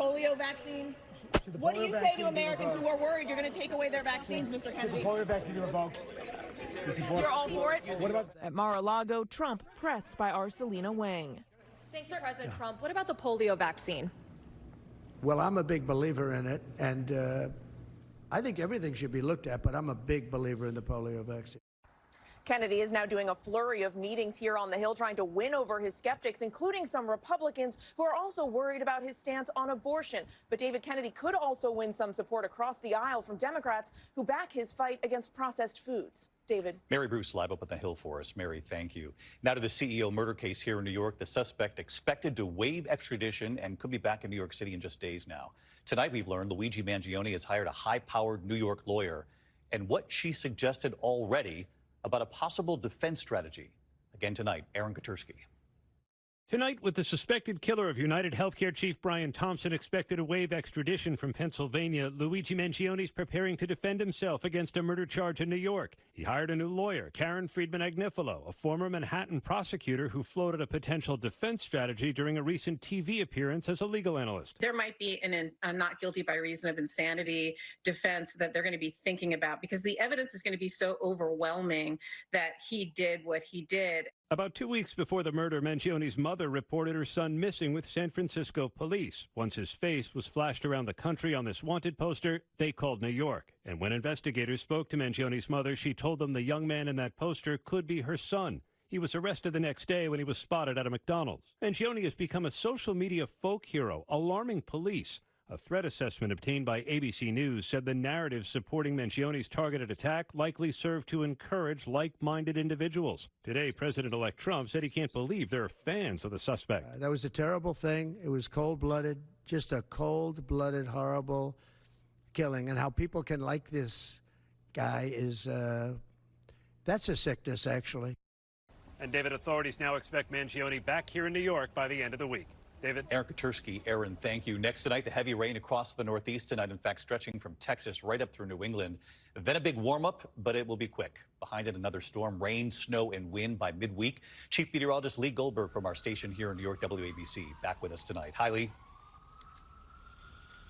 polio vaccine? What do you say to Americans who are worried you're going to take away their vaccines, Mr. Kennedy? The polio vaccine be revoked. You're all for it? What about At Mar-a-Lago, Trump pressed by our Selena Wang. Thanks, President Trump. What about the polio vaccine? Well, I'm a big believer in it, and I think everything should be looked at, but I'm a big believer in the polio vaccine. Kennedy is now doing a flurry of meetings here on the Hill, trying to win over his skeptics, including some Republicans who are also worried about his stance on abortion. But David Kennedy could also win some support across the aisle from Democrats who back his fight against processed foods. David. Mary Bruce live up on the Hill for us. Mary, thank you. Now to the CEO murder case here in New York. The suspect expected to waive extradition and could be back in New York City in just days now. Tonight we've learned Luigi Mangione has hired a high-powered New York lawyer and what she suggested already about a possible defense strategy. Again tonight, Aaron Katersky. Tonight, with the suspected killer of United Healthcare chief Brian Thompson expected to waive extradition from Pennsylvania, Luigi Mangione is preparing to defend himself against a murder charge in New York. He hired a new lawyer, Karen Friedman-Agnifilo, a former Manhattan prosecutor who floated a potential defense strategy during a recent TV appearance as a legal analyst. There might be a not guilty by reason of insanity defense that they're going to be thinking about, because the evidence is going to be so overwhelming that he did what he did. About 2 weeks before the murder, Mangione's mother reported her son missing with San Francisco police. Once his face was flashed around the country on this wanted poster, they called New York. And when investigators spoke to Mangione's mother, she told them the young man in that poster could be her son. He was arrested the next day when he was spotted at a McDonald's. Mangione has become a social media folk hero, alarming police. A threat assessment obtained by ABC News said the narrative supporting Mangione's targeted attack likely served to encourage like-minded individuals. Today, President-elect Trump said he can't believe there are fans of the suspect. That was a terrible thing. It was cold-blooded, just a cold-blooded, horrible killing. And how people can like this guy is, that's a sickness, actually. And, David, authorities now expect Mangione back here in New York by the end of the week. David? Aaron Katersky. Aaron, thank you. Next tonight, the heavy rain across the Northeast tonight, in fact, stretching from Texas right up through New England. Then a big warm-up, but it will be quick. Behind it, another storm, rain, snow, and wind by midweek. Chief Meteorologist Lee Goldberg from our station here in New York, WABC, back with us tonight. Hi, Lee.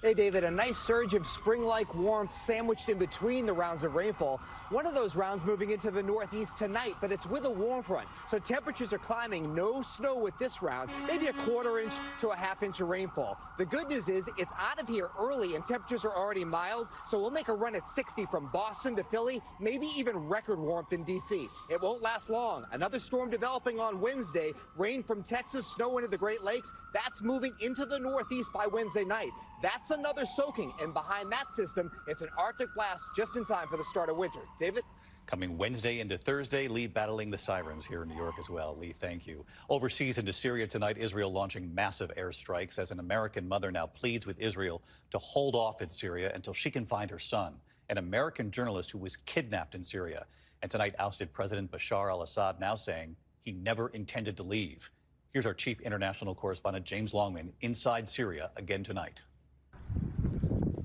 Hey, David, a nice surge of spring-like warmth sandwiched in between the rounds of rainfall. One of those rounds moving into the Northeast tonight, but it's with a warm front. So temperatures are climbing. No snow with this round, maybe a quarter-inch to a half-inch of rainfall. The good news is it's out of here early and temperatures are already mild, so we'll make a run at 60 from Boston to Philly, maybe even record warmth in D.C. It won't last long. Another storm developing on Wednesday. Rain from Texas, snow into the Great Lakes. That's moving into the Northeast by Wednesday night. That's another soaking, and behind that system, it's an Arctic blast just in time for the start of winter. David? Coming Wednesday into Thursday, Lee battling the sirens here in New York as well. Lee, thank you. Overseas into Syria tonight, Israel launching massive airstrikes as an American mother now pleads with Israel to hold off in Syria until she can find her son, an American journalist who was kidnapped in Syria. And tonight, ousted President Bashar al-Assad now saying he never intended to leave. Here's our chief international correspondent, James Longman, inside Syria again tonight.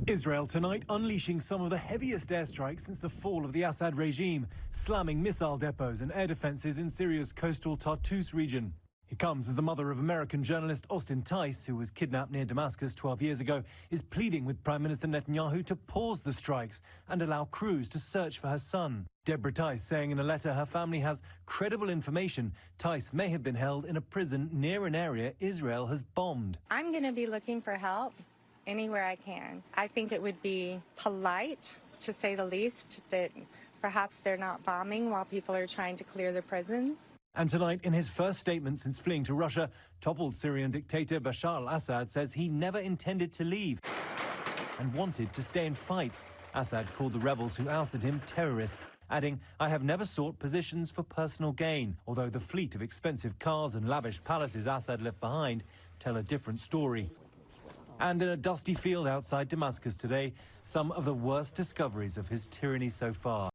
Israel tonight unleashing some of the heaviest airstrikes since the fall of the Assad regime, slamming missile depots and air defenses in Syria's coastal Tartus region. It comes as the mother of American journalist Austin Tice, who was kidnapped near Damascus 12 years ago, is pleading with Prime Minister Netanyahu to pause the strikes and allow crews to search for her son. Deborah Tice saying in a letter her family has credible information Tice may have been held in a prison near an area Israel has bombed. I'm going to be looking for help anywhere I can. I think it would be polite, to say the least, that perhaps they're not bombing while people are trying to clear the prison. And tonight, in his first statement since fleeing to Russia, toppled Syrian dictator Bashar al-Assad says he never intended to leave and wanted to stay and fight. Assad called the rebels who ousted him terrorists, adding, "I have never sought positions for personal gain," although the fleet of expensive cars and lavish palaces Assad left behind tell a different story. And in a dusty field outside Damascus today, some of the worst discoveries of his tyranny so far.